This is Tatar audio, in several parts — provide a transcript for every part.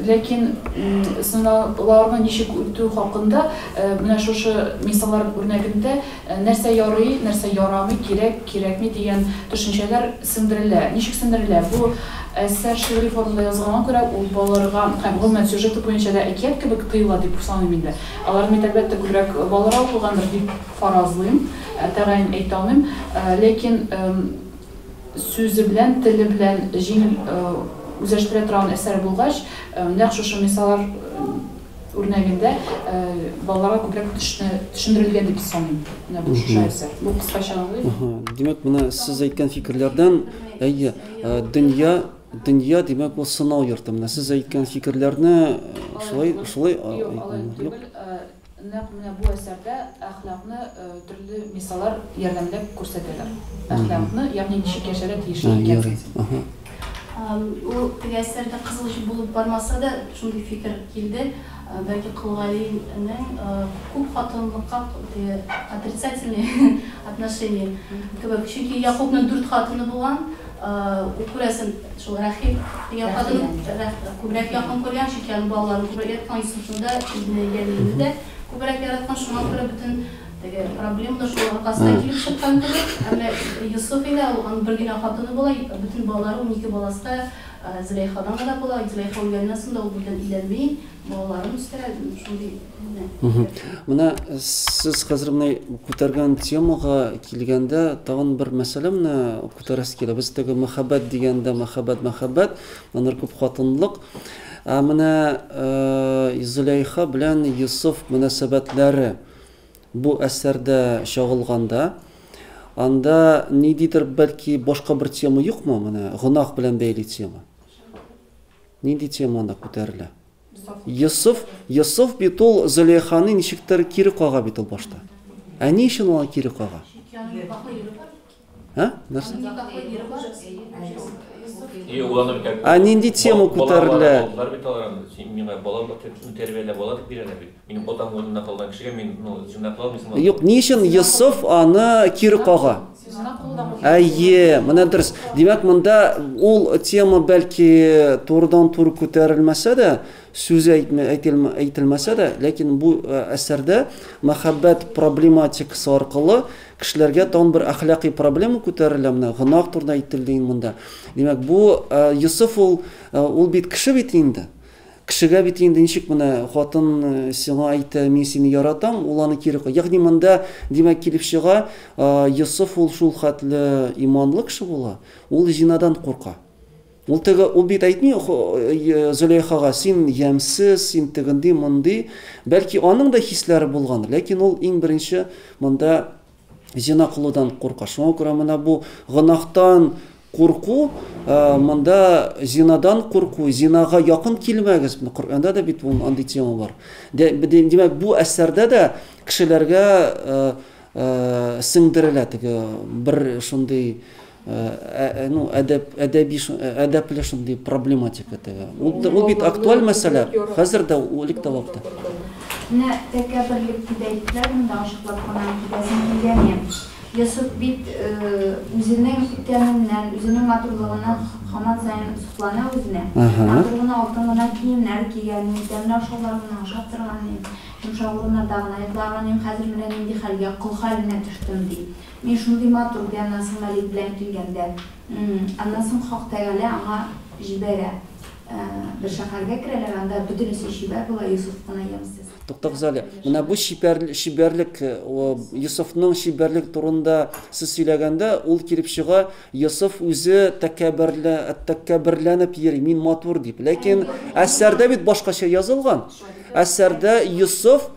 Ләкин сынауларны ничек үтү хакында менә шушы мисаллар үрнәгендә нәрсә ярый, нәрсә ярамый, кирәк, кирәкми дигән төшенчәләр сеңдерелә. Ничек сеңдерелә? Бу әсәр шигъри формада язылганга күрә ул балаларга һәм гомумән сюжеты буенча да әкият кебек тоела дип саныйм инде. Аларны әлбәттә күбрәк балаларга укылгандыр дип фаразлыйм, тәгаен әйтә алмыйм. Ләкин сүзе белән, теле белән җиңел үзләштерә торган әсәр булгач, нәкъ шушы мисаллар үрнәгендә балаларга күбрәк төшендерелгән дип саныйм. Менә бу шушы әсәр. Бу кыскача аңлый. Димәк, менә сез әйткән фикерләрдән, дөнья димәк ул сынау йорты. Менә сез әйткән фикерләрне шулай нәкъ менә бу әсәрдә әхлакны төрле мисаллар ярдәмендә күрсәтәләр. Әхлакны, ягъни ничек яшәргә тиешле икән. Ул әсәрдә кызылыш булып бармаса да, шундый фикер килде. Бәлки Кылгалинең күп хатынлыкка отрицательный отношение. Чөнки Якубның 4 хатыны булган, күрәсен, шул Рахил дигән хатын күбрәк якын күргән, чөнки аның балалары күбрәк яткан Юсуфында, Янинда күбрәк яраткан, шуңа күрә бөтен проблемалар шул аркасында килеп чыккан кебек. Әмма Юсуф инде аның бер генә хатыны була, бөтен балалары 12 баласы Зөләйхадан гына була. Зөләйха үлгәннән соң да ул белән өйләнмәй, балаларын үстерә, шундый. Менә сез хәзер менә күтәргән темага килгәндә тагын бер мәсьәлә менә күтәрәсе килә. Без теге мәхәббәт дигәндә мәхәббәт, аннар күп хатынлык. Менә Зөләйха белән Юсуф мөнәсәбәтләре бу әсәрдә чагылганда, анда ниндидер бәлки башка бер тема юкмы, менә гынах белән бәйле тема? Нинди тема анда күтәрелә? Юсуф бит ул Зөләйханы ничектер кире кага бит ул башта. Ни өчен ул кире кага? Нәрсә? Нинди тема күтәрелә? Юк, ни өчен Юсуф аны кире кага? Менә дөрес. Димәк, монда ул тема бәлки турыдан-туры күтәрелмәсә дә, сүз әйтелмәсә дә, ләкин бу әсәрдә мәхәббәт проблематикасы аркылы кешеләргә тагын бер әхлакый проблема күтәрелә, менә гынах турында әйтелде монда. Димәк, бу Юсуф ул бит кеше бит инде. Кешегә бит инде ничек менә хатын сиңа әйтә, мин сине яратам, ул аны кире куя. Ягъни монда димәк килеп чыга, Юсуф ул шул хәтле иманлы кеше була, ул зинадан курка. Ул бит әйтми Зөләйхага, син ямсыз, син тегенди, монды. Бәлки аның да хисләре булган, ләкин ул иң беренче монда зина кылудан курка. Шуңа күрә менә бу гынахтан курку, монда зинадан курку, зинага якын килмәгез. Коръәндә дә бит бу андый тема бар. Димәк, бу әсәрдә дә кешеләргә сеңдерелә теге бер шундый әдәпле шундый проблематика. Ул бит актуаль мәсьәлә хәзер дә элек вакытта. Менә тәкәбберлек дип әйттеләр, монда ачыклап кына килгән. Юсуф бит үзенең икәненнән, үзенең матурлыгына һаман саен суклана үзенә. Матурлыгына алтын гына киемнәр кигән, тәмле ашауларны ашап торган, йомшаклыгына дагына йоклаган, хәзер менә нинди хәлгә, кол хәленә төштем ди. Мин шундый матур ди, аннан Малик белән килгәндә, аннан соң Хак Тәгалә аңа җибәрә. Бер шәһәргә керәләр, анда бөтенесе шибәр була, Юсуф кына ямсыз. Туктагыз әле. Менә бу шибәрлек, Юсуфның шибәрлек турында сез сөйләгәндә, ул килеп чыга, Юсуф үзе тәкәбберләнеп йөри, мин матур дип. Ләкин әсәрдә бит башкача язылган. Әсәрдә Юсуф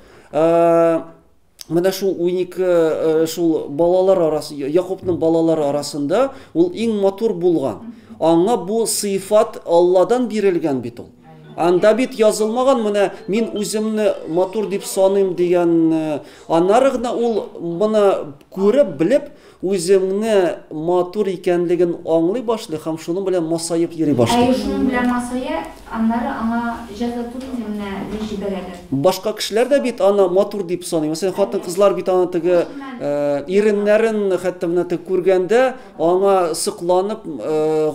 менә шул 12 шул балалар арасында, Якубның балалары арасында ул иң матур булган. Аңа бу сыйфат Алладан бирелгән бит ул. Анда бит язылмаган, менә мин үземне матур дип саныйм дигән, аннары гына ул моны күреп, белеп, үзеңне матур икәнлеген аңлый башлый һәм шуның белән масаеп йөри башлый. Шуның белән масая, аннары аңа җәза туризмына җибәрәләр. Башка кешеләр дә бит аны матур дип саный. Мәсәлән, хатын-кызлар бит аны теге иреннәрен хәтта менә теге күргәндә аңа сыкланып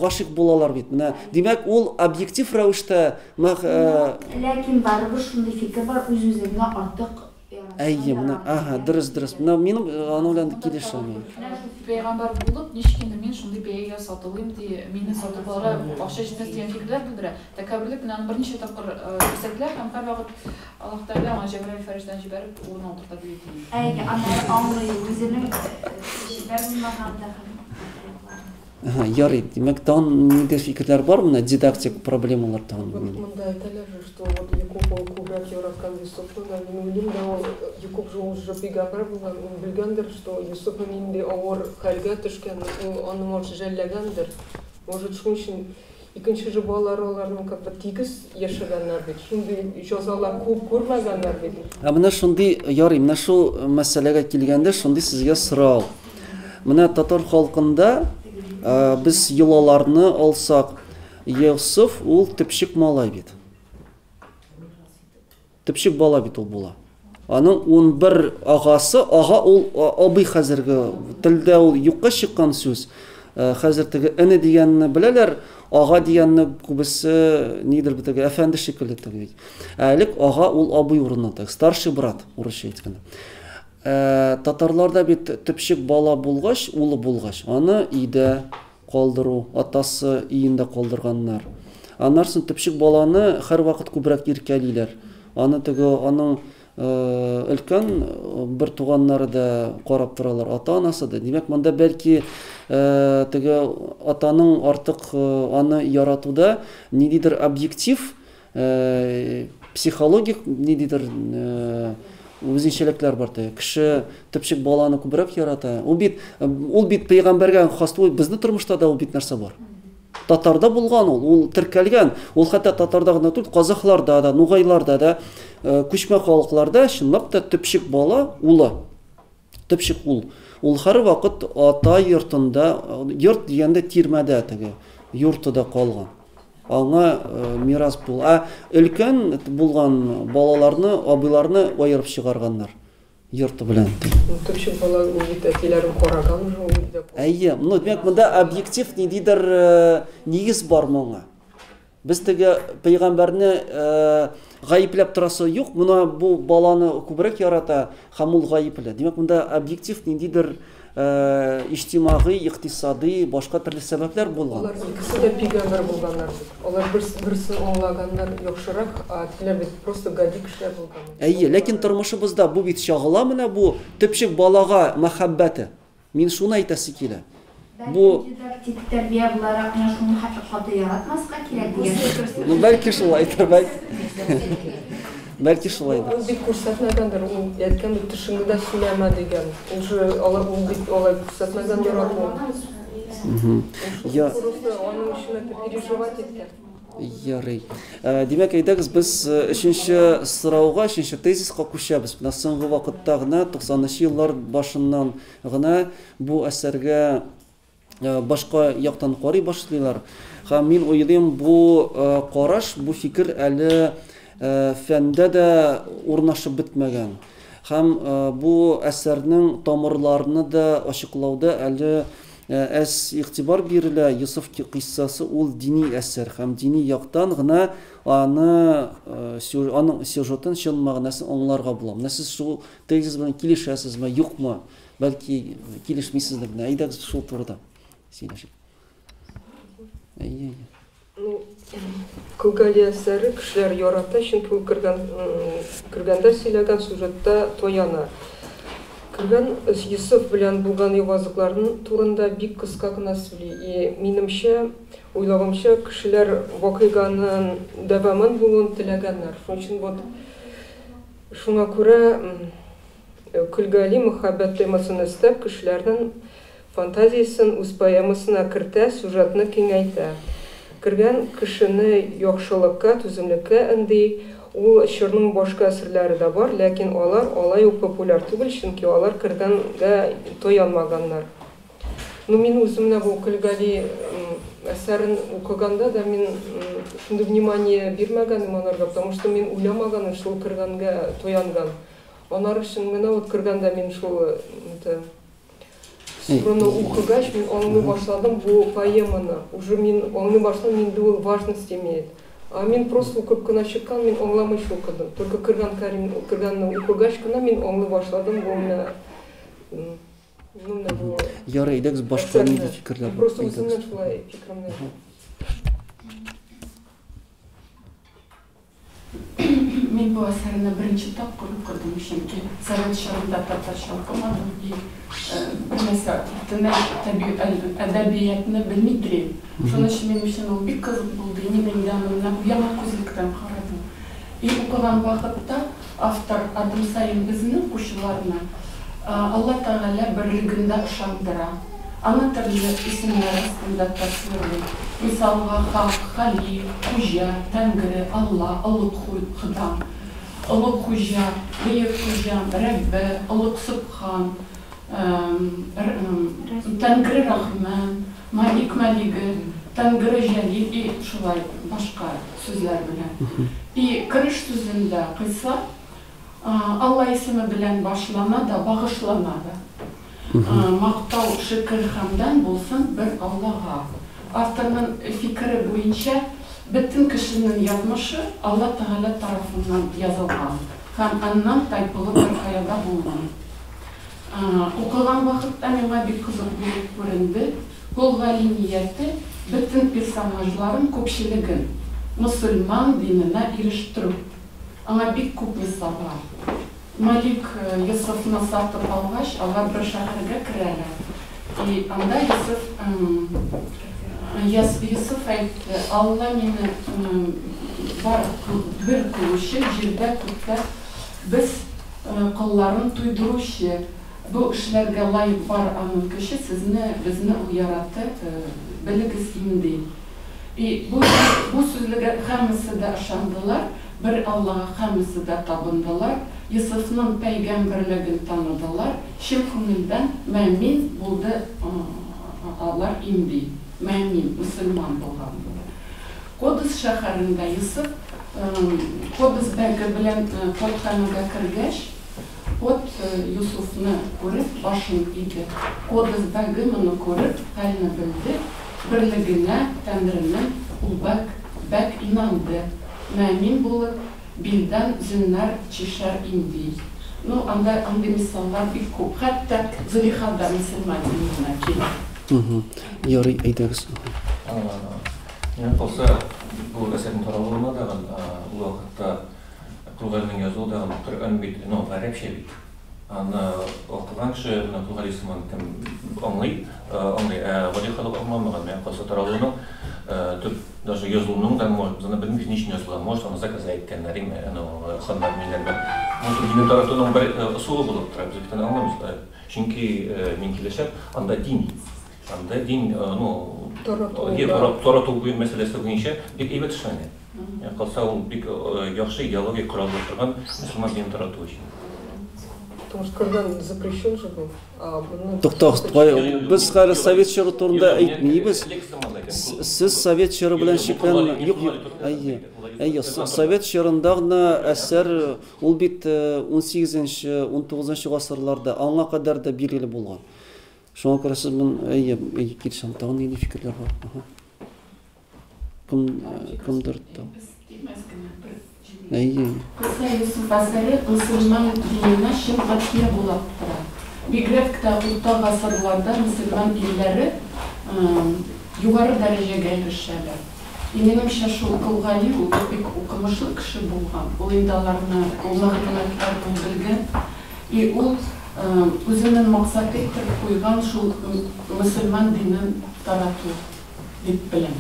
гашыйк булалар бит. Менә димәк, ул объектив рәвештә Ләкин барыбер шундый фикер бар, үз-үзеңә артык. Әйе, менә, дөрес. Менә минем аның белән килешәм. Пәйгамбәр булып, ничек инде мин шундый бәягә сатылыйм ди, мине сатып алырга акча җитмәс дигән фикерләр белдерә. Тәкәбберлек менән берничә тапкыр күрсәтләр һәм һәрвакыт Аллаһ Тәгалә аңа Җәбраил фәрештәне җибәреп урынына утыртып ди. Әйе, аннары аңлый үзенең бәрмәгәндә. Ярый, демәк, тагын нидә фикерләр бар менә дидактик проблемалар тагын. Монда әйтәләр, что вот Якуб күбрәк яраткан Юсуфны, мин уйлыйм да, ул Якуб уже пәйгамбер булган, ул белгәндер, что Юсуф инде авыр хәлгә төшкән, ул аны может жәлләгәндер. Может, шуның өчен икенче балалары аларның как бы тигез яшәгәннәр бит. Шундый җәзалар күп күрмәгәннәр бит. Менә шундый, ярый, менә шул мәсьәләгә килгәндә шундый сезгә сорау. Менә татар халкында biz йолаларны алсак, Йосыф ул төпчек малай бит. Төпчек бала бит ул була. Аның 11 агасы, ага ул абый хәзерге телдә ул юкка чыккан сүз. Хәзер теге эне дигәнне беләләр, ага дигәнне күбесе нидер битеге әфәнде шикелле теге. Әлек ага ул абый урынында, старший брат урысча әйткәндә. Татарларда бит төпчек бала булгач, улы булгач, аны өйдә калдыру, атасы өендә калдырганнар. Аннарсын төпчек баланы һәр вакыт күбрәк иркәлиләр. Аны теге аның өлкән бер туганнары да карап торалар, ата-анасы да. Димәк, монда бәлки теге атаның артык аны яратуда ниндидер объектив, психологик ниндидер үзенчәлекләр бар. Кеше төпчек баланы күбрәк ярата. Ул бит пәйгамбәргә хас, безне тормышта да ул бит нәрсә бар. Татарда булган ул теркәлгән. Ул хәтта татарда гына түгел, казахларда да, нугайларда да, күчмә халыкларда чынлап та төпчек бала улы. Төпчек ул. Ул һәр вакыт ата йортында, йорт дигәндә тирмәдә теге, йортында калган. Аңа мирас бул. Өлкән булган балаларны, абыйларны аерып чыгарганнар йорты белән. Төпчек бала бит әтиләрен караган ул. Әйе, димәк, монда объектив ниндидер нигез бар моңа. Без теге пәйгамбәрне гаипләп торасы юк, моны бу баланы күбрәк ярата һәм ул гаипле. Димәк, монда объектив ниндидер иҗтимагый, икътисади, башка төрле сәбәпләр булган. Алар икесе дә пәйгамбер булганнар. Алар берсен аңлаганнар яхшырак, тиләр бит просто гади кешеләр булган. Әйе, ләкин тормышыбызда бу бит чагыла менә бу төпчек балага мәхәббәте. Мин шуны әйтәсе килә. Бу тәрбия буларак менә шуны хаты яратмаска кирәк дигән. Бәлки шулайдыр, бәлки шулайдыр. Ул бит күрсәтмәгәндер, ул әйткән бит төшеңдә дә сөйләмә дигән. Алар ул бит алай күрсәтмәгән яратмый. Я Аның өчен переживать иткән. Ярый. Димәк, әйдәгез без 3нче сорауга, 3нче тезиска күчәбез. Менә соңгы вакытта гына 90нчы еллар башыннан гына бу әсәргә башка яктан карый башлыйлар. Һәм мин уйлыйм, бу караш, бу фикер әле фәндә дә урнашып бетмәгән. Һәм бу әсәрнең тамырларны да ачыклауда әле әс игътибар бирелә. Юсуф кыйссасы ул дини әсәр һәм дини яктан гына аның сюжетын чын мәгънәсен аңларга була. Менә сез шул тезис белән килешәсезме, юкмы? Бәлки килешмисездер. Әйдәгез шул турыда сөйләшик. Әйе. Күгәле әсәре кешеләр ярата, чөнки ул кергәндә сөйләгән сюжетта тояна. Кергән Юсуф белән булган явазлыкларын турында бик кыска гына сөйли. Минемчә, уйлаганча, кешеләр вакыйганың дәвамын булуын теләгәннәр. Шуның өчен вот шуңа күрә Күлгәли мәхәббәт темасын истәп, кешеләрнең фантазиясын үз поэмасына кертә, сюжетны киңәйтә. Кергән кешене яхшылыкка, түземлеккә инди. Ул чорның башка әсәрләре дә бар, ләкин алар алай ук популяр түгел, чөнки алар кергәнгә тоянмаганнар. Но мен өзімне бұл кілгәли әсәрін оқығанда да мен шундай внимание бирмәгәнем анарга, потому что мен уйламаганым шул кіргәнгә тоянган. Анар өчен менә вот кіргәндә мен шул Соны оқыгач мен аңлый башладым бұл поэманы. Уже мен аңлый башладым, менде ул важность имеет. А мен просто оқып кына чыккан, мен аңламый оқыдым. Только кіргәнне оқыгач кына мен аңлый башладым бұл менә Ярый, идегез башка нинди фикерләр бар? Просто үземнән шулай фикеремне. Мен бұл әсәріне бірінші тапқыр оқыдым, чөнки совет чорында татарча оқымадым и нәрсә әдәбиятны белмидем. Шуның өчен минем өчен ул бик кызык булды. Мен янына яңа күзлектән карадым. И укыган вакытта автор адым сайын безнең укучыларны Алла Тәгалә берлегендә ышандыра. Ана төрле исемнәр астында тасвирлый. Мисалга Хак, Халиф, Хуҗа, Тәңре, Алла, Олуг Хода, Олуг Хуҗа, Бөек Хуҗа, Рәббе, Олуг Субхан, Тәңре Рахман, Малик Малиге, Тәңре Җәлил и шулай башка сүзләр белән. И кириш сүзендә кыйса Алла исеме белән башлана да, багышлана да. Мактау, шөкер, хәмдән булсын бер Аллага. Авторның фикере буенча бөтен кешенең язмышы Алла Тәгалә тарафыннан язылган. Һәм аннан тайпылып бер каяда булган. Укыган вакытта миңа бик кызык булып күренде. Ул гали нияте бөтен персонажларын күпчелеген мөселман диненә ирештерү. Аңа бик күп мисал бар. Малик Йосыфны сатып алгач, алар бер шәһәргә керәләр. И анда Йосыф әйтте, Алла мине бар бер кылучы җирдә күктә без кылларын туйдыручы. Бу эшләргә лаек бар аның кеше сезне, безне ул яратты, белегез инде. И бу сүзләргә һәммәсе дә ышандылар. Bir Allah'a hamısı da tabındılar, Yusuf'un peygamberliğini tanıdılar, şim könülden mümin buldu Allah indi, mümin, Müslüman bulgandılar. Kodus şehirinde Yusuf, Kodus begi bilen Kodxanaga kirgeç, Kod Yusuf'unu görüp başını idi. Kodus begi bunu görüp halini bildi, birliğine Tanrı'nın ul bek inandı. Мәмин булып, билдән зиннар чишәр инди. Ну, анда мисаллар бик күп. Хәтта Зөлихада мөселман диненә килә. Ярый, әйдәгез. Мен болса, бұл әсәрдің таралуына да ул вакытта Кулгалинең язуы да Коръән бит, гарәпчә бит. Аны оқыган кеше Кулгали исемен кем аңлый, Зөлихада аңламаган, мен калса таралуына даже язылуның да может, она bilmiyor niçin yazılan, может onu заказать kendileri, xanlar millerbe. Может dinin tarafından bir usulü bulup durur, biz bir tane anlamız. Çünkü men kileşem, anda din, taratу meselesi boyunca bir evet işleniyor. Yani kalsa o bir yaxşı ideoloji kuralları turgan Müslüman din taratу için. Потому что Коръән запрещен же был. Тоқтағыз, біз қазір совет шері турында әйтмейбіз. Сіз совет шері белән шикләнмә. Юк, совет шерындагы әсәр ул бит 18-нче, 19-нчы гасырларда аңа кадәр да биреле булган. Шуңа күрә сез мен килсәм, тагын нинди фикерләр бар? Кемдер Кыса Юсуф әсәре Müslüman dinine şim атия булып тора. Бигрәк тә урта гасырларда Müslüman илләре югары дәрәҗәгә ирешәләр. Минемчә шул Кулгали ул бик укымышлы кеше булган. Ул инде аларны мәгълүматларын белгән. И ул үзенең максаты итеп куйган шул Müslüman динен тарату дип беләм.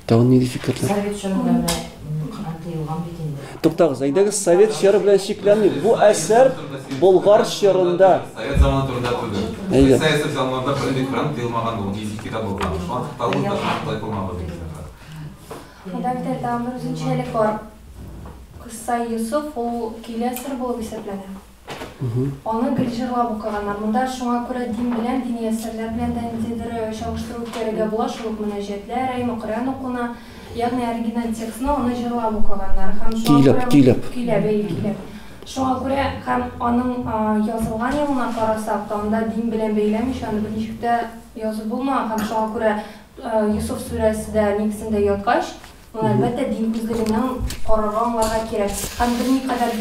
Тагын нинди фикерләр? Совет чорында тыйылган бит инде. Тоқтағыз, әйдәгез совет шері белән шикләнмәйк. Бу әсәр Болгар шерында. Совет заманы турында түгел. Сәясәт заманында Фредик Франк тыйылмаган ул изик китап булган. Шуңа Талмудта шулай булмаган. Хәдәктә тамыр үзенчәлек бар. Кыса Юсуф ул киләсер булып исәпләнә. Аны гел җырлап укыганнар. Монда шуңа күрә дин белән, дини әсәрләр белән дә ниндидер чагыштыру үткәрергә була, шул ук мөнәҗәтләр, Коръән укуна, ягъни оригиналь текстны аны җырлап укыганнар. Һәм шуңа күрә көйләп. Шуңа күрә һәм аның язылган елына карасак та, анда дин белән бәйләмичә, аны берничек тә язып булмаган. Һәм шуңа күрә Юсуф сүрәсе дә нигезендә яткач, әлбәттә дин күзлегеннән карарга аңларга кирәк. Һәм берникадәр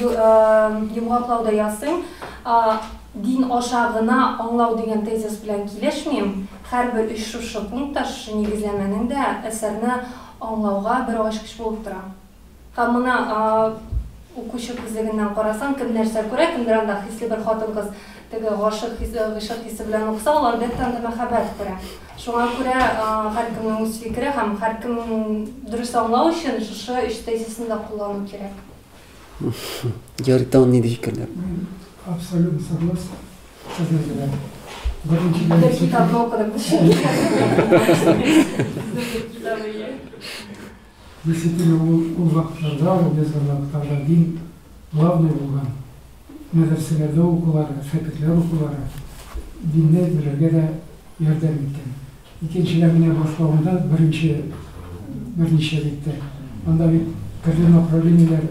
йомгаклауда ясыйм, дин аша гына аңлау дигән тезис белән килешмим. Һәрбер шушы пунктта, шушы нигезләмәнең дә әсәрне аңлауга бер ачкыч булып тора. Һәм моны укучы күзлегеннән карасаң, кем нәрсә күрә, кемдер анда хисле бер хатын-кыз теге гашык хисе белән укса, ул әлбәттә анда мәхәббәт күрә. Шуңа күрә һәркемнең үз фикере һәм һәркем дөрес аңлау өчен шушы өч тезисны да куллану кирәк. Ярыктан ни фикерләр? Абсолютно согласен. Китапны укыдык. Действительно, ул вакытларда, ул вакытларда дин главный булган. Мәдрәсәләрдә укулары, шәкертләр укулары динне белергә дә ярдәм иткән. Икенчеләрне башлауында берничә битте. Анда бит төрле направлениеләр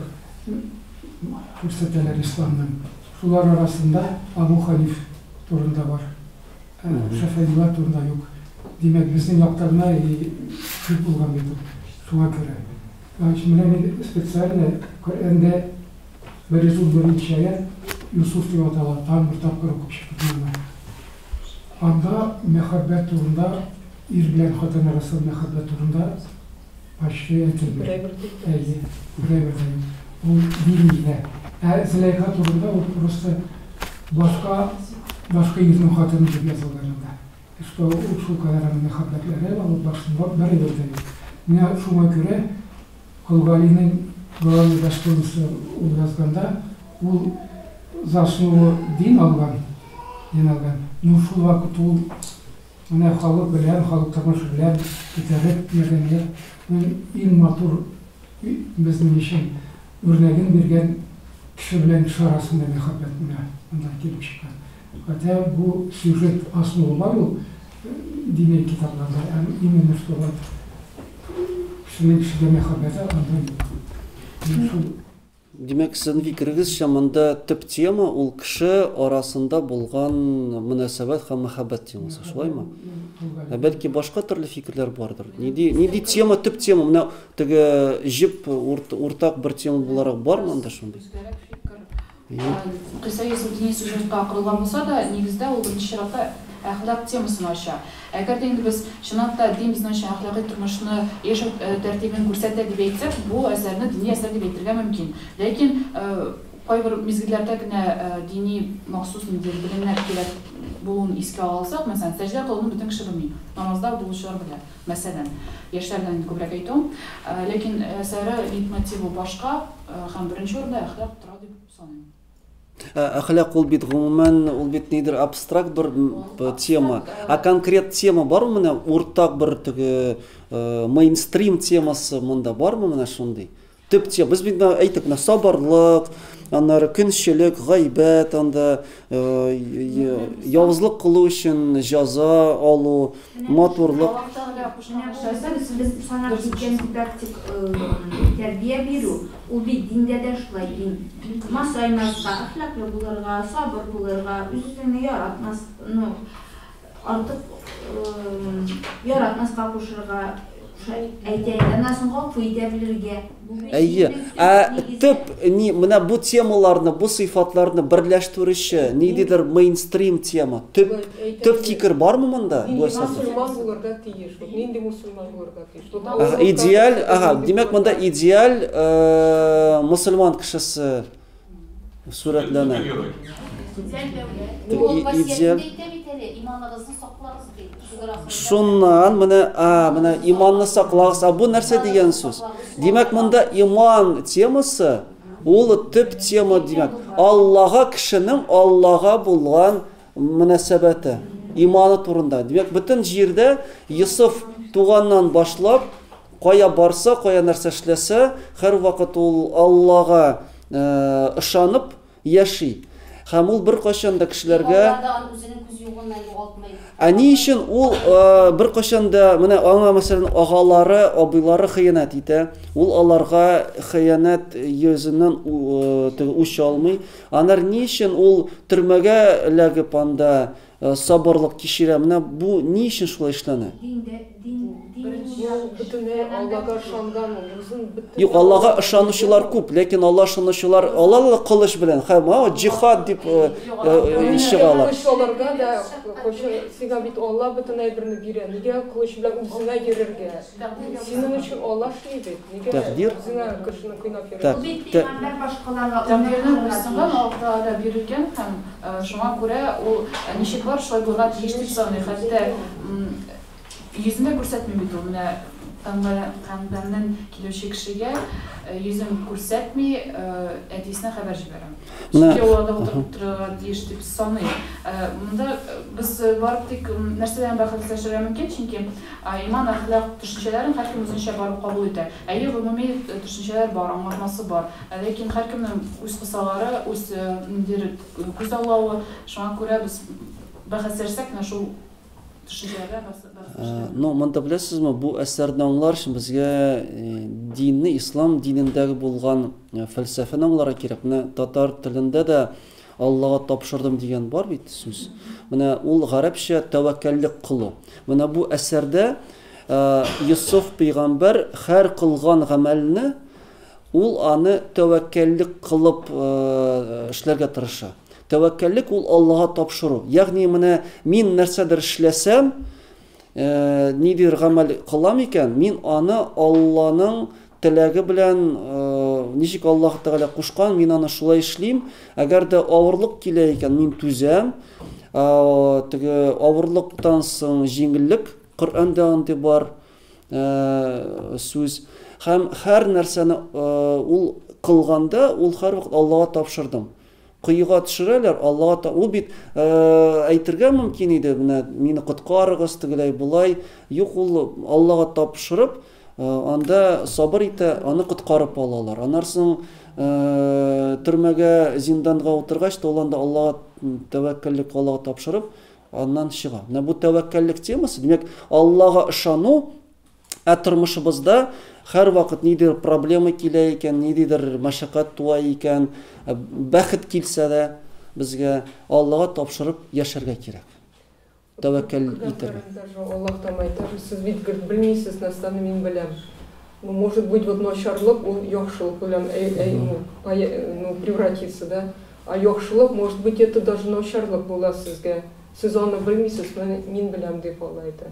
күрсәтәләр исламның. Шулар арасында Абу Ханиф турында бар. Шафиилар турында юк. Димәк, безнең яктарына күп булган бит. Шуңа күрә. Менә специально Коръәндә беренче аят Юсуф дип атала, там бер тапкыр укып чыктым. Анда мәхәббәт турында, ир белән хатын арасында мәхәббәт турында почти әйтелгән. Ул динне. Зөләйха турында ул просто башка ирнең хатыны дип язылган анда. Что шул кадәр мәхәббәтләре ул башында бер ирдә. Менә шуңа күрә Кылгалинең главный достоинство ул язганда, ул за основу дин алган. Ну шул вакыт ул менә халык белән, халык тормышы белән күтәреп мәдәният иң матур безнең өчен үрнәген биргән кеше белән кеше арасында мәхәббәт менә анда килеп чыккан. Хотя бу сюжет основы бар ул дини китапларда, именно что вот кешенең кешегә мәхәббәте анда. Демәк, сезнең фикерегезчә, монда төп тема ул кеше арасында булган мөнәсәбәт һәм мәхәббәт темасы, шулаймы? Бәлки башка төрле фикерләр бардыр. Нинди тема, төп тема, менә теге җеп уртак бер тема буларак бармы анда шундый? Кыса Юсуф дини сюжетка корылган булса да, нигездә ул беренче чиратта әхлак темасын ача. Әгәр дә инде без чынлап дин безнең өчен әхлагый тормышны яшәү тәртибен күрсәтә дип әйтсәк, бу әсәрне дини әсәр дип әйтергә мөмкин. Ләкин кайбер мизгилләрдә генә дини махсус белемнәр кирәк булуын искә алсак, мәсәлән, сәҗдә кылуны бөтен кеше белми. Намазда булучылар белә. Мәсәлән, яшьләрдән күбрәк әйтәм. Ләкин әсәре мотивы башка һәм беренче урында әхлак тора дип саныйм. Әхлак ул бит гомумән, ул бит нидер абстракт бер тема. Конкрет тема бармы менә уртак бер теге мейнстрим темасы монда бармы менә шундый? Төп тема. Без бит әйтик, менә сабырлык, аннары көнчелек, гайбәт, анда явызлык кылу өчен җәза алу, матурлык. Biz sanat dikən praktik tərbiyə biru. Ул бит диндә дә шулай дин. Масаймаска, әхлаклы булырга, сабыр булырга, үзеңне яратмас, артык яратмаска кушырга, әйтәйдән соң файда белергә. Төп менә бу темаларны, бу сыйфатларны берләштерүче ниндидер мейнстрим тема, төп фикер бармы монда? Мусульман булырга тиеш. Нинди мусульман булырга тиеш? Идеаль, демәк монда идеаль мусульман кешесе сурәтләнә. Идеаль. Шуннан менә иманны саклагыз, бу нәрсә дигән сүз? Демәк, монда иман темасы ул төп тема демәк. Аллага кешенең Аллага булган мөнәсәбәте, иманы турында. Демәк, бөтен җирдә Юсуф туганнан башлап, кая барса, кая нәрсә эшләсә, һәр вакыт ул Аллага ышанып яши. һәм ул беркайчан да кешеләргә Үзенең күз югына югалтмый. Ни өчен ул беркайчан да менә аңа мәсәлән агалары, абыйлары хыянат итә, ул аларга хыянат йөзеннән үч алмый. Анар ни өчен ул төрмәгә эләгеп анда сабырлык кичерә? Менә бу ни өчен шулай эшләнә? Бөтенләй Аллага ышанган, үзен Юк, Аллага ышанучылар күп, ләкин Алла ышанучылар алар кылыч белән, һәм джихад дип чыгалар. Кылычларга да сиңа бит Алла бөтенләй берне бирә. Нигә кылыч белән үзеңә йөрергә? Синең өчен Алла эшли бит. Нигә үзеңә кышны кыйнап йөрергә? Пәйгамбәр башкаларга Тәмбирнең буйсынган Аллада бирелгән һәм шуңа күрә ул ничек бар шулай булырга тиеш дип саный. Хәтта йөзенә күрсәтми бит ул. Менә Пәйгамбәрнең килүче кешегә йөзен күрсәтми, әтисенә хәбәр җибәрәм. Чөнки ул анда утырып торырга тиеш дип саный. Монда без барып тик нәрсәдән бәхәсләшергә мөмкин, чөнки иман, әхлак төшенчәләрен һәркем үзенчә барып кабул итә. Гомуми төшенчәләр бар, аңлатмасы бар. Ләкин һәркемнең үз кысалары, үз күз аллавы, шуңа күрә без бәхәсләшсәк, менә шул монда беләсезме, бу әсәрне аңлар өчен безгә динне, ислам динендәге булган фәлсәфәне аңларга кирәк. Менә татар телендә дә Аллага тапшырдым дигән бар бит сүз. Менә ул гарәпчә тәвәккәллек кылу. Менә бу әсәрдә Йосыф пәйгамбәр һәр кылган гамәлне ул аны тәвәккәллек кылып эшләргә тырыша. Тәвәккәллек ул Аллага тапшыру. Ягъни менә мин нәрсәдер эшләсәм, нидер гамәл кылам икән, мин аны Алланың теләге белән ничек Аллаһ Тәгалә кушкан, мин аны шулай эшлим. Әгәр дә авырлык килә икән, мин түзәм. Теге авырлыктан соң җиңеллек, Коръәндә андый бар сүз. Һәм һәр нәрсәне ул кылганда, ул һәрвакыт Аллага тапшырдым. Кыйга төшерәләр, Аллага ул бит әйтергә мөмкин иде, менә мине коткарыгыз тегеләй булай. Юк, ул Аллага тапшырып, анда сабыр итә, аны коткарып алалар. Анарсын төрмәгә, зинданга утыргач, ул анда Аллага тәвәккәллек Аллага тапшырып, аннан чыга. Менә бу тәвәккәллек темасы, димәк, Аллага ышану тормышыбызда һәр вакыт нидер проблема килә икән, нидер мәшәкать туа икән, бәхет килсә дә безгә Аллага тапшырып яшәргә кирәк. Тәвәккәл итәргә. Аллаһ там әйтә, сез бит белмисез, нәрсәне мин беләм. Может быть, вот начарлык ул яхшылык белән превратится, да? А яхшылык, может быть, это даже начарлык була сезгә. Сез аны белмисез, мин беләм дип Алла әйтә.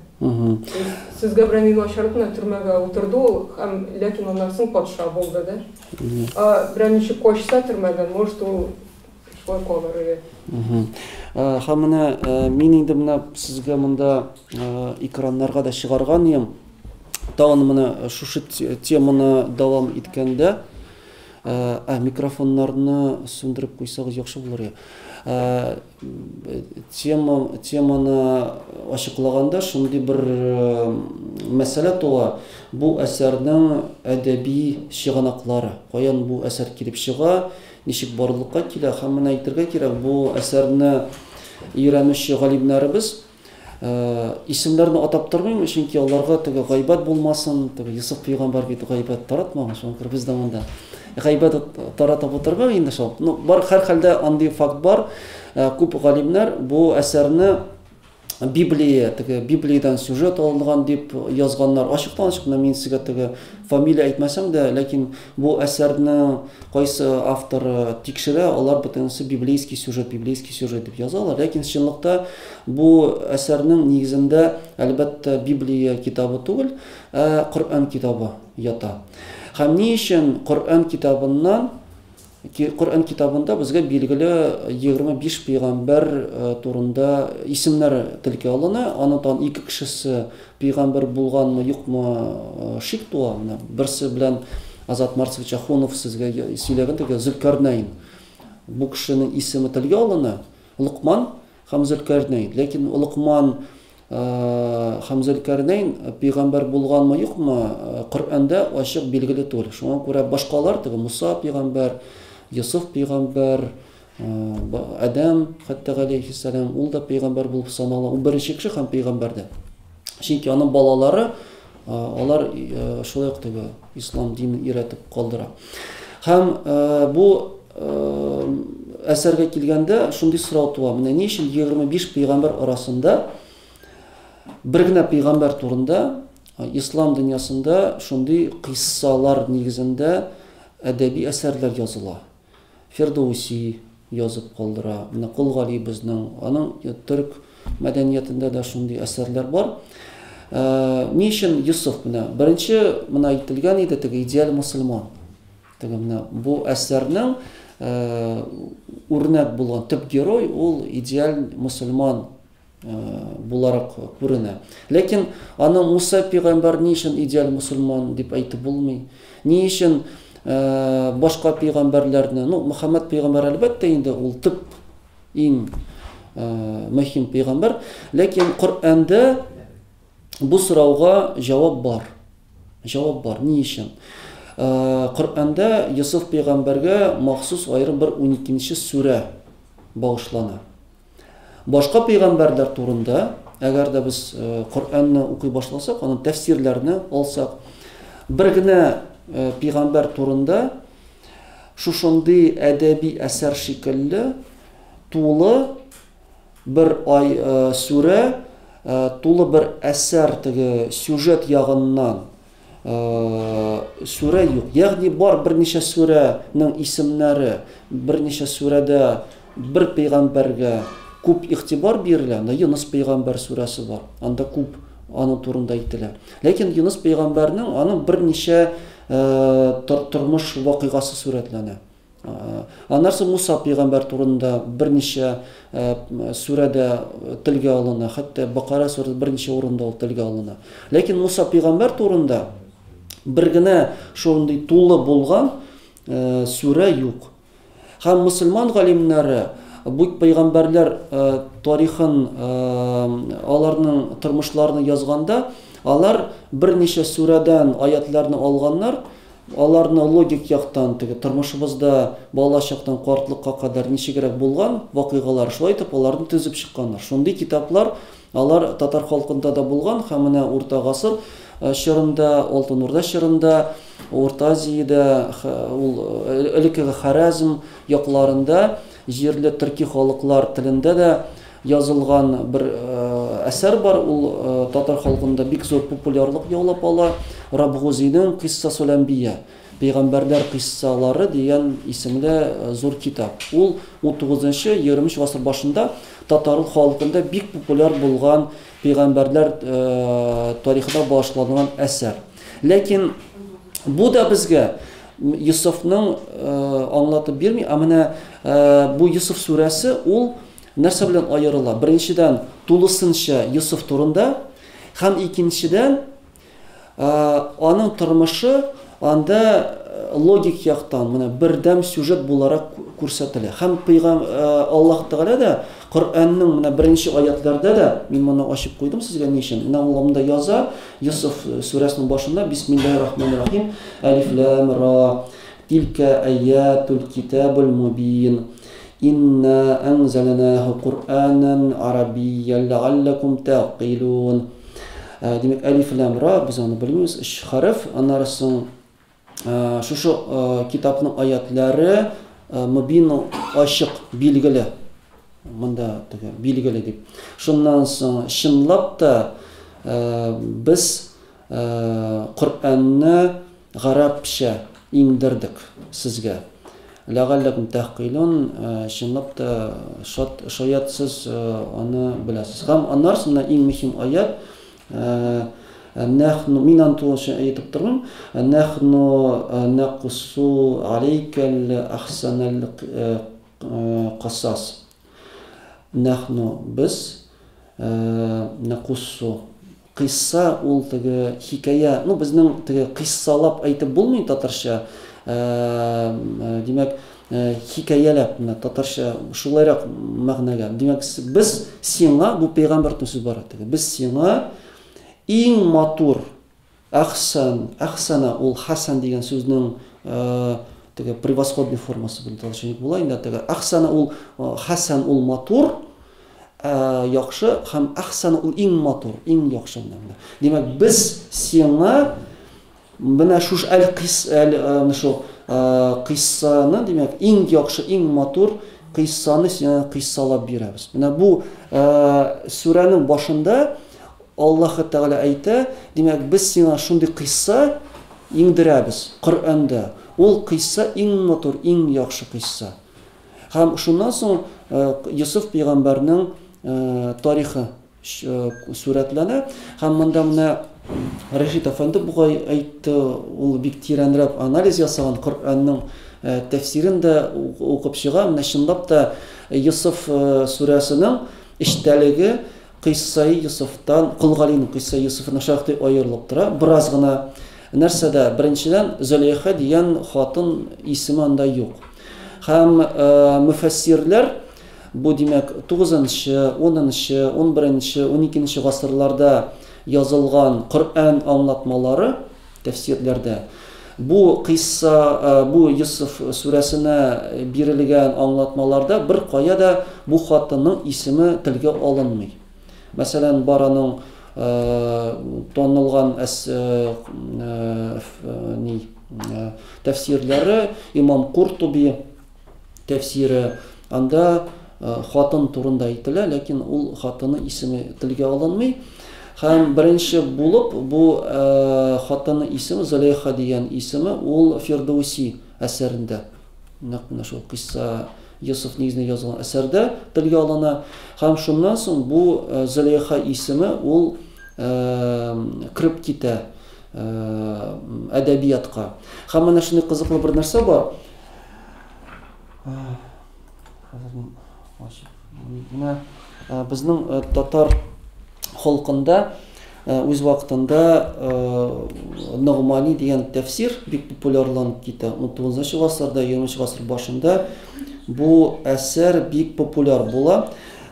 Сезгә берәр начарлыкны төрмәгә утырды ул, һәм ләкин аннан соң патша булды, да? Берәр ничек качса төрмәдән, может, ул шулай калыр иде. Һәм менә мин инде менә сезгә монда экраннарга да чыгарган идем. Тагын менә шушы теманы дәвам иткәндә, микрофоннарны сүндереп куйсагыз яхшы булыр. Теманы ачыклаганда шундый бер мәсьәлә туа. Бу әсәрнең әдәби чыганаклары. Каян бу әсәр килеп чыга, ничек барлыкка килә, һәм менә әйтергә кирәк, бу әсәрне өйрәнүче галимнәребез исемләрне атап тормыйм, чөнки аларга теге гайбат булмасын, теге Йосыф пәйгамбәр бит гайбат таратмаган, шуңа без дә монда гайбат таратып утырбак инде шул. Бар һәр хәлдә андый факт бар. Күп галимнәр бу әсәрне Библиядан сюжет алынган дип язганнар. Ачыктан-ачык мин сезгә теге фамилия әйтмәсәм дә, ләкин бу әсәрне кайсы автор тикшерә, алар бөтенесе библейский сюжет дип язалар. Ләкин чынлыкта бу әсәрнең нигезендә әлбәттә Библия китабы түгел, Коръән китабы ята. Һәм ни өчен Коръән китабында безгә билгеле 25 пәйгамбәр турында исемнәр телгә алына. Андан 2 кешесе пәйгамбәр булганмы, юкмы шик туа. Берсе белән Азат Марсович Ахунов сезгә сөйләгән теге Зөлкарнәйн. Бу кешенең исеме телгә алына. Луқман һәм Зөлкарнәйн. Ләкин Луқман һәм Зөлкарнәйн пәйгамбәр булганмы, юкмы Коръәндә ачык билгеле түгел. Шуңа күрә башкалар теге Муса пәйгамбәр, Йосыф пәйгамбәр, Адам хәтта алейхиссалам ул да пәйгамбер булып санала. Ул беренче кеше һәм пәйгамбердә. Чөнки аның балалары алар шулай ук теге ислам динен өйрәтеп калдыра. Һәм бу әсәргә килгәндә шундый сорау туа. Менә ни өчен 25 пәйгамбер арасында бер генә пәйгамбер турында ислам дөньясында шундый кыссалар нигезендә әдәби әсәрләр языла. Фердауси язып калдыра. Менә Кулгали безнең, аның төрк мәдәниятендә дә шундый әсәрләр бар. Ни өчен Юсуф менә беренче менә әйтелгән иде теге идеаль мусульман. Теге менә бу әсәрнең үрнәк булган төп герой ул идеаль мусульман буларак күренә. Ләкин аны Муса пәйгамбер ни өчен идеаль мусульман дип әйтеп булмый. Ни өчен башка пәйгамберләрне, Мөхәммәд пәйгамбер әлбәттә инде ул төп иң мөһим пәйгамбер, ләкин Коръәндә бу сорауга җавап бар. Җавап бар. Ни өчен? Коръәндә Юсуф пәйгамбергә махсус аерым бер 12-нче сүрә багышлана. Башка пәйгамберләр турында, әгәр дә без Коръәнне укый башласак, аның тәфсирләрне алсак, бер генә пәйгамбер турында шушындый әдәби әсәр шикелле тулы бер сүрә, тулы бер әсәр теге сюжет ягыннан сүрә юк. Ягъни бар берничә сүрәнең исемнәре, берничә сүрәдә бер пәйгамбергә күп игътибар бирелә. Юнус пәйгамбер сүрәсе бар. Анда күп аның турында әйтелә. Ләкин Юнус пәйгамбернең аның берничә тормыш вакыйгасы сүрәтләнә. Аннары Муса пәйгамбер турында берничә сүрәдә телгә алына, хәтта Бакара сүрәсе берничә урында ул телгә алына. Ләкин Муса пәйгамбер турында бер генә шундый тулы булган сүрә юк. Һәм мусульман галимнәре бу пәйгамберләр тарихын, аларның тормышларын язганда, алар берничә сүрәдән аятларны алганнар, аларны логик яктан теге тормышыбызда балачактан картлыкка кадәр ничегрәк булган вакыйгалар шулай итеп аларны төзеп чыкканнар. Шундый китаплар алар татар халкында да булган һәм менә Урта гасыр чорында, Алтын Урда чорында, Орта Азиядә, ул элеккеге Хорезм якларында җирле төрки халыклар телендә дә язылган бер әсәр бар. Ул татар халкында бик зур популярлык яулап ала. Рабгузиның Киссасул Анбия, пәйгамбәрләр кыссалары дигән исемле зур китап. Ул 19-20 гасыр башында татар халкында бик популяр булган пәйгамбәрләр тарихында башланган әсәр. Ләкин бу да безгә Юсуфның аңлатып бирми, менә бу Юсуф сүрәсе ул нәрсә белән аерыла? Беренчедән тулысынча Юсуф турында, һәм икенчедән аның тормышы анда логик яктан менә бердәм сюжет буларак күрсәтелә. Һәм Аллаһ Тәгалә дә Коръәннең менә беренче аятларда да, мин моны ачып куйдым сезгә ни өчен? Менә ул монда яза, Юсуф сүрәсенең башында Бисмиллаһир-рахманир-рахим, Алиф лам ра, тилка аятул китабул мубин. Инна анзалнаһу Qur'anan арабийян лааллакум тaqilun. Демәк, Алиф лам ра без аны белмибез, 3 хәреф, аннарысын шушы китапның аятлары мубин ачык, билгеле. Монда теге билгеле дип. Шуннан соң чынлап та без Qur'anны гарәпчә иңдердек сезгә. Лагаллакум тахкилун, чынлап та шаят сез аны беләсез. Һәм аннарсын иң мөһим аят нахну минан тушы әйтеп торган, нахну нақсу алейкал ахсанал қассас. Нахну без нақсу қисса ул теге хикая, безнең теге қиссалап әйтеп булмый татарча. Демәк, хикаялап, татарча шулайрак мәгънәгә. Демәк, без сиңа бу пәйгамбер сүз бар иде. Без сиңа иң матур ахсана ул хасан дигән сүзнең теге превосходный формасы белән талашник була инде теге ахсана ул хасан ул матур яхшы һәм ахсана ул иң матур иң яхшы менә димәк біз сиңа менә шуш кыйссаны димәк иң яхшы иң матур кыйссаны сиңа кыйссалап бирәбез менә бу сүрәнең башында Аллаһ Тәгалә әйтә димәк біз сиңа шундый кыйсса иңдерәбез Коръәндә ул кыйсса иң матур иң яхшы кыйсса һәм шуннан соң Йосыф пәйгамбәрнең тарихы сүрәтләнә һәм монда менә Рәшид әфәнде бугай әйтте ул бик тирәнрәк анализ ясаган Коръәннең тәфсирен дә укып чыга менә чынлап та Йосыф сүрәсенең эчтәлеге кыйссай Йосыфтан Кылгалинең кыйссай Йосыфның шактый аерылып тора бераз гына нәрсәдә беренчедән Зөләйха дигән хатын исеме анда юк һәм муфассирлар бу димәк 9-нчы, 10-нчы, 11-нчы, 12-нчы гасырларда язылган Коръән аңлатмалары тәфсирләрдә бу кыйсса бу Йосыф сүрәсенә бирелгән аңлатмаларда бер кая да бу хатынның исеме телгә алынмый. Мәсәлән, бараның танылган тәфсирләре Имам Куртуби тәфсире анда хатын турында әйтелә, ләкин ул хатынның исеме телгә алынмый. Һәм беренче булып бу хатынның исеме Зөләйха дигән исеме ул Фирдауси әсәрендә. Нәкъ шул кыйсса Йосыф нигезендә язылган әсәрдә телгә алына. Һәм шуннан соң бу Зөләйха исеме ул кирип китә әдәбиятка. Һәм менә шундый кызыклы бер нәрсә бар. Менә безнең татар халкында үз вакытында Ногмани дигән тәфсир бик популярланып китә. 19-нчы гасырда, 20-нчы гасыр башында бу әсәр бик популяр була.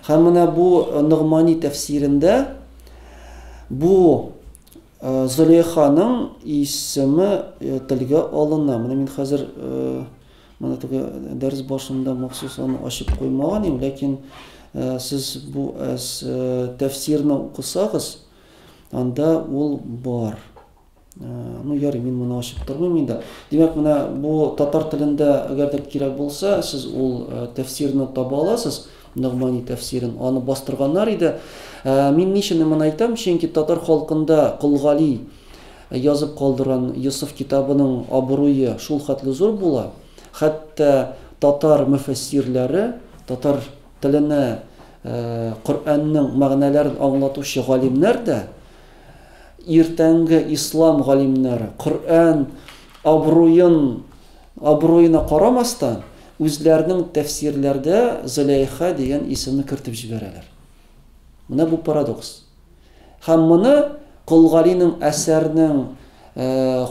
Һәм менә бу Ногмани тәфсирендә бу Зөләйханың исеме телгә алына. Менә мин хәзер менә теге дәрес башында махсус аны ачып куймаган идем, ләкин сез бу тәфсирне укысагыз, анда ул бар. Ну ярый, мин моны ачып тормыйм инде. Димәк, менә бу татар телендә әгәр дә кирәк булса, сез ул тәфсирне таба аласыз, Ногмани тәфсирен, аны бастырганнар иде. Мин ничек моны әйтәм, чөнки татар халкында Кылгали язып калдырган Йосыф китабының абруе шул хәтле зур була. Хәтта татар муфассирләре, татар теленә Коръәннең мәгънәләрен аңлатучы галимнәр дә иртәнге ислам галимнәре Коръән абруена карамастан үзләренең тәфсирләрдә Зөләйха дигән исемне кертеп җибәрәләр. Менә бу парадокс. Һәм моны Кылгалинең әсәрнең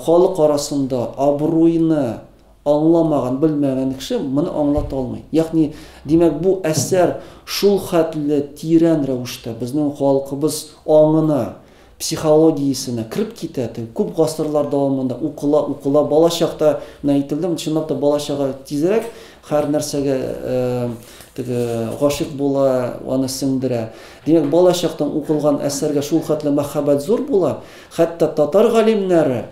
халык арасында абруйны аңламаган, белмәгән кеше моны аңлата алмый. Ягъни, димәк, бу әсәр шул хәтле тирән рәвештә безнең халкыбыз аңына, психологиясенә кирип китә. Күп гасырлар дәвамында укыла бала чакта әйтелде, чынлап та бала чага тизрәк һәр нәрсәгә гашык була, аны сеңдерә. Димәк, бала чактан укылган әсәргә шул хәтле мәхәббәт зур була. Хәтта татар галимнәре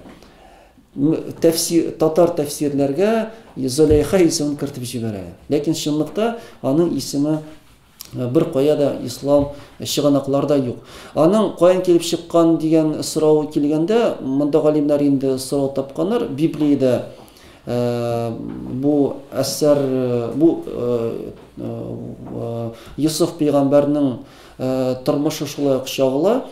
татар тәфсирләргә Зөләйха исемен кертеп җибәрә. Ләкин чынлыкта аның исеме бер кая да ислам чыганакларда юк. Аның каян килеп чыккан дигән сорау килгәндә, монда галимнәр инде сорау тапканнар. Библиядә бу әсәр, бу Йосыф пәйгамбәрнең тормышы шулай чагыла.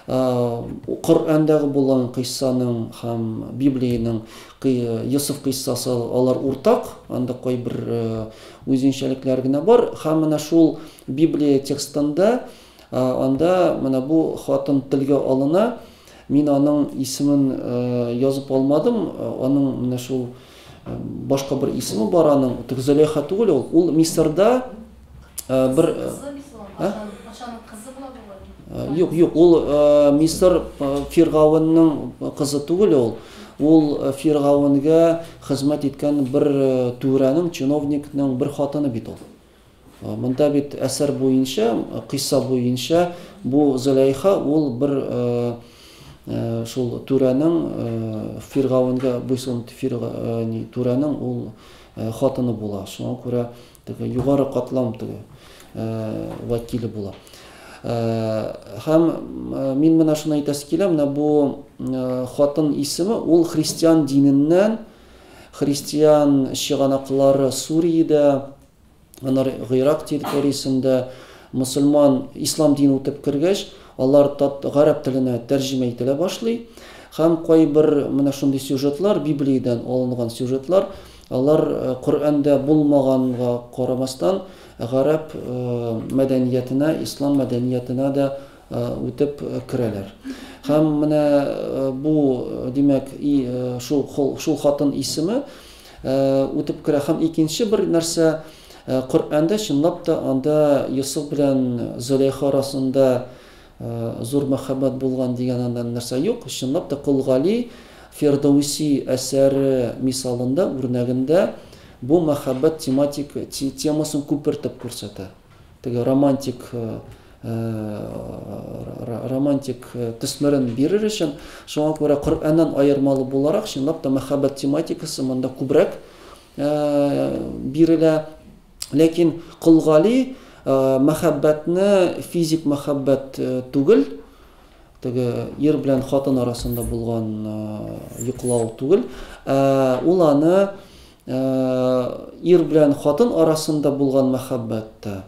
Коръәндәге булган кыйссаның һәм Библиянең Йосыф кыйссасы алар уртак, анда кайбер үзенчәлекләр генә бар. Һәм менә шул Библия текстында анда менә бу хатын телгә алына. Мин аның исемен язып алмадым. Аның менә шул башка бер исеме бар аның. Зөләйха түгел, ул Мисырда бер Юк, ул Мисыр Фиргавынның кызы түгел ул. ул Фиргавынга хезмәт иткән бер түрәнең, чиновникның бер хатыны бит ул. Монда бит әсәр буенча, кыйса буенча бу Зөләйха ул бер шул түрәнең Фиргавынга буйсынып түрәнең ул хатыны була. Шуңа күрә югары катлам вәкиле була. Һәм мин менә шуны әйтәсе килә, менә бу хатын исеме ул христиан диненнән, христиан чыганаклары Суриядә, Гыйрак территориясендә мусульман ислам динен үтеп кергәч, алар гарәп теленә тәрҗемә ителә башлый. Һәм кайбер менә шундый сюжетлар, Библиядан алынган сюжетлар, алар Коръәндә булмаганга карамастан гарәп мәдәниятенә, ислам мәдәниятенә дә үтеп керәләр. Һәм менә бу, димәк, шул хатын исеме үтеп керә. Һәм икенче бер нәрсә, Коръәндә чынлап та анда Йосыф белән Зөләйха арасында зур мәхәббәт булган дигән нәрсә юк. Чынлап та Кылгали Фирдауси әсәре мисалында, үрнәгендә бу мәхәббәт темасын күпертеп күрсәтә. Теге романтик төсмәрен бирер өчен, шуңа күрә Коръәннән аермалы буларак, чынлап та мәхәббәт тематикасы монда күбрәк бирелә. Ләкин Кылгали мәхәббәтне физик мәхәббәт түгел, теге ир белән хатын арасында булган йоклау түгел, ул аны ир белән хатын арасында булган мәхәббәттә,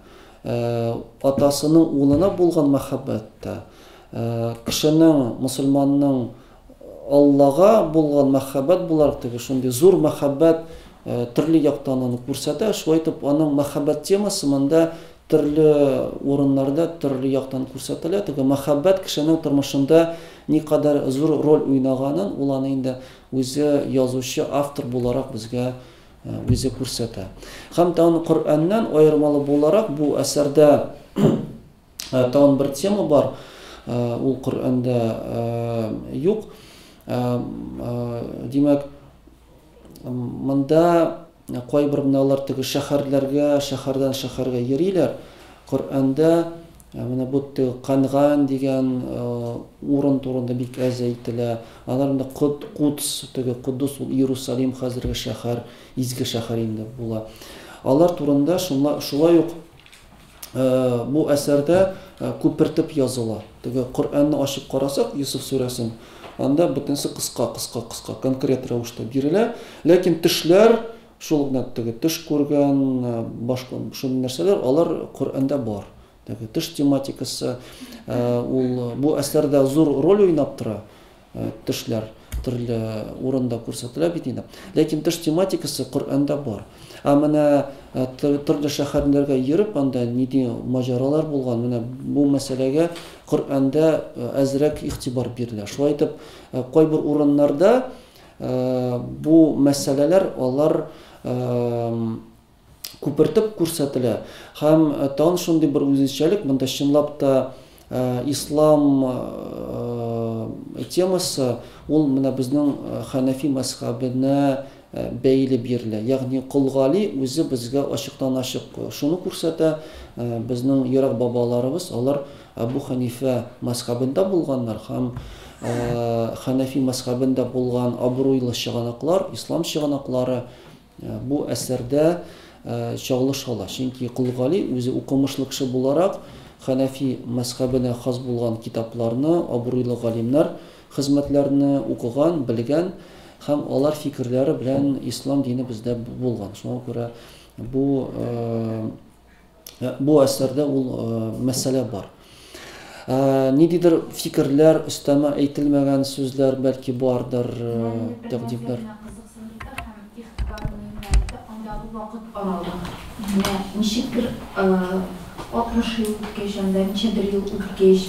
атасының улына булган мәхәббәттә, кешенең, мусульманның Аллага булган мәхәббәт буларак, теге шундый зур мәхәббәт төрле яктан аны күрсәтә. Шулай итеп, аның мәхәббәт темасы монда төрле урыннарда, төрле яктан күрсәтелә. Теге мәхәббәт кешенең тормышында никадәр зур роль уйнаганын ул аны инде үзе язучы, автор буларак безгә үзе күрсәтә. Һәм тагын Коръәннән аермалы буларак бу әсәрдә тагын бер тема бар. Ул Коръәндә юк. Димәк, монда кайбер менәләр теге шәһәрдән шәһәргә йөриләр. Коръәндә менә бу Канган дигән урын турында бик әз әйтелә. Аларында Кудс, теге Кудус, ул Иерусалим хәзерге шәһәр, изге шәһәр инде була. Алар турында шулай ук бу әсәрдә күпертеп языла. Теге Коръәнне ачып карасак, Йосыф сүрәсен, анда бөтенсе кыска конкрет рәвештә бирелә. Ләкин тешләр, шул гына теге теш күргән, башка шундый нәрсәләр алар Коръәндә бар. Теге теш тематикасы ул бу әсәрдә зур роль уйнап тора. Тешләр төрле урында күрсәтелә бит инде. Ләкин теш тематикасы Коръәндә бар. Менә төрле шәһәрләргә йөреп, анда нидә маҗаралар булган, менә бу мәсьәләгә Коръәндә әзрәк игътибар бирелә. Шулай итеп, кайбер урыннарда бу мәсьәләләр алар күпертеп күрсәтелә. Һәм тагын шундый бер үзенчәлек, монда чынлап та ислам темасы ул менә безнең Ханафи мәзһәбенә бәйле бирелә. Ягъни Кылгали үзе безгә ачыктан-ачык шуны күрсәтә. Безнең ерак бабаларыбыз, алар Абу Ханифа мәзһәбендә булганнар һәм Ханафи мәзһәбендә булган абруйлы чыганаклар, ислам чыганаклары бу әсәрдә чагылышалар. Чөнки Кылгали үзе укымышлы кеше буларак Ханафи мәзһәбенә хас булган китапларны, абруйлы галимнәр хезмәтләрне укыган, белгән һәм алар фикерләре белән ислам дине бездә булган. Шуңа күрә бу әсәрдә ул мәсьәлә бар. Ниндидер фикерләр, өстәмә әйтелмәгән сүзләр бәлки бардыр, тәкъдимләр. Ничектер 60 ел үткәч, ничәдер ел үткәч,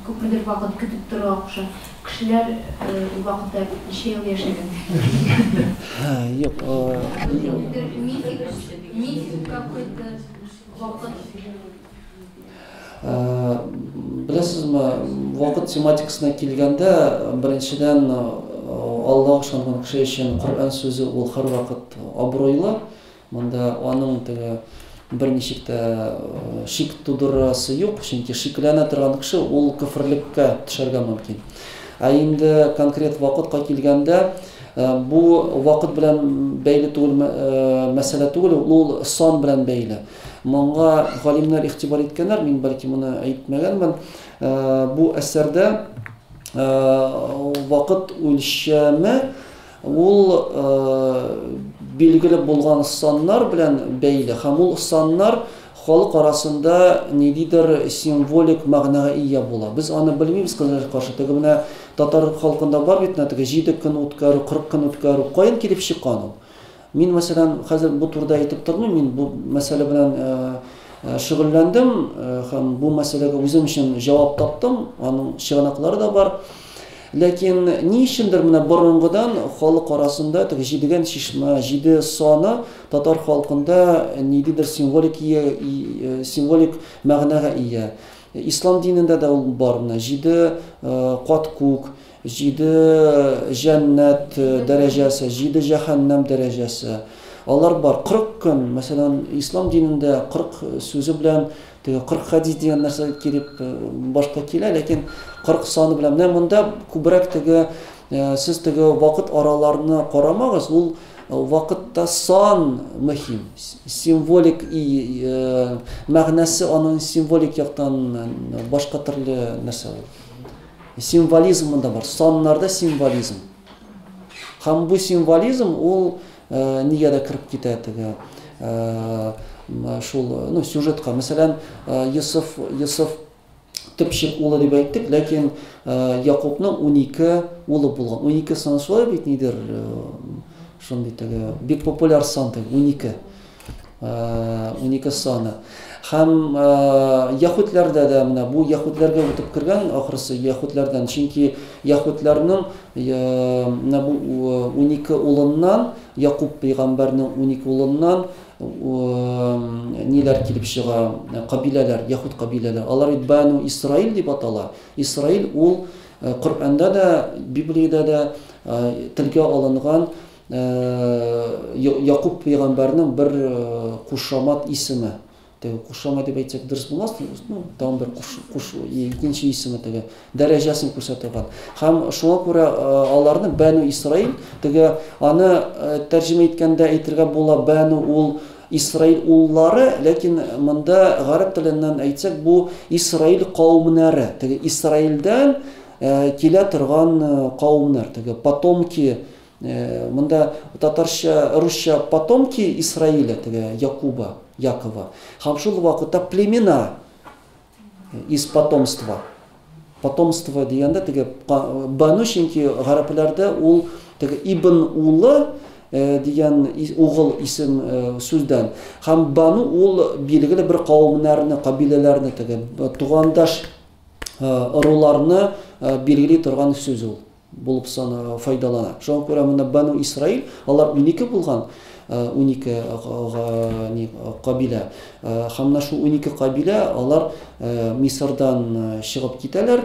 күпмедер вакыт көтеп тора акча. Кешеләр ул вакытта ничә ел яшәгән? Юк, мифик какой-то вакыт. Беләсезме, вакыт тематикасына килгәндә, беренчедән Аллаһ ышанган кеше өчен Коръән сүзе ул һәрвакыт абруйлы. Монда аның теге берничек тә шик тудырасы юк, чөнки шикләнә торган кеше ул күферлеккә төшәргә мөмкин. Инде конкрет вакытка килгәндә бу вакыт белән бәйле түгел мәсьәлә түгел, ул сан белән бәйле. Моңа галимнәр игътибар иткәннәр, мин бәлки моны әйтмәгәнмен. Бу әсәрдә вакыт үлчәме ул билгеле булган саннар белән бәйле. Һәм ул саннар халык арасында ниндидер символик мәгънәгә ия була. Без аны белмибез каршы. Теге менә татар халкында бар бит, теге 7 көн үткәрү, 40 көн үткәрү каян килеп чыккан ул? Мин мәсәлән хәзер бу турыда әйтеп тормыйм, мин бу мәсьәлә белән шөгыльләндем һәм бу мәсьәләгә үзем өчен җавап таптым. Аның чыганаклары да бар. Ләкин ни өчендер менә борынгыдан халык арасында теге 7 чишмә, 7 саны татар халкында ниндидер символик мәгънәгә ия. Ислам динендә дә ул бар. 7 кат күк, 7 җәннәт дәрәҗәсе, 7 җәһәннәм дәрәҗәсе. Алар бар. 40 көн, мәсәлән, ислам динендә 40 сүзе белән теге 40 хадис дигән нәрсә килеп башка килә, ләкин 40 саны белән менә монда күбрәк теге сез теге вакыт араларына карамагыз, ул вакытта сан мөһим. Символик мәгънәсе аның символик яктан башка төрле нәрсә. Символизм да бар. Саннарда символизм. Һәм бу символизм ул нигә дә кирип китә теге шул сюжетка. Мәсәлән, Йосыф төпчек улы дип әйттек, ләкин Якубның 12 улы булган. 12 саны шулай бит нидер шундый теге бик популяр сан теге 12 саны. Һәм яһудләрдә дә менә бу яһудләргә үтеп кергән, ахырсы яһудләрдән, чөнки яһудләрнең менә бу 12 улыннан, Якуб пәйгамбәрнең 12 улыннан ниләр килеп чыга, кабиләләр, яһуд кабиләләр. Алар Бану Исраил дип атала. Исраил ул Коръәндә дә, Библиядә дә телгә алынган Якуб пәйгамбәрнең бер кушамат исеме. Теге кушамат дип әйтсәк дөрес булмас, там бер икенче исеме теге дәрәҗәсен күрсәтәгән. Һәм шуңа күрә аларны Бану Исраил, теге аны тәрҗемә иткәндә әйтергә була Бану ул Исраил уллары, ләкин монда гарәп теленнән әйтсәк бу Исраил кавымнары. Теге Исраилдән килә торган кавымнар, теге потомки. Монда татарча, русча потомки Исраиля, теге Якова. Һәм шул вакытта племена из потомства. Потомство дигәндә теге Бану, чөнки гарәпләрдә ул теге Ибн улы дигән угыл исем сүздән. Һәм Бану ул билгеле бер кавымнарны, кабиләләрне, теге тугандаш ыруларны билгели торган сүз ул булып саны файдалана. Шуңа күрә монда Бану Исраил, алар 12 булган. 12 кабилә. Һәм шул 12 кабилә алар Мисырдан чыгып китәләр.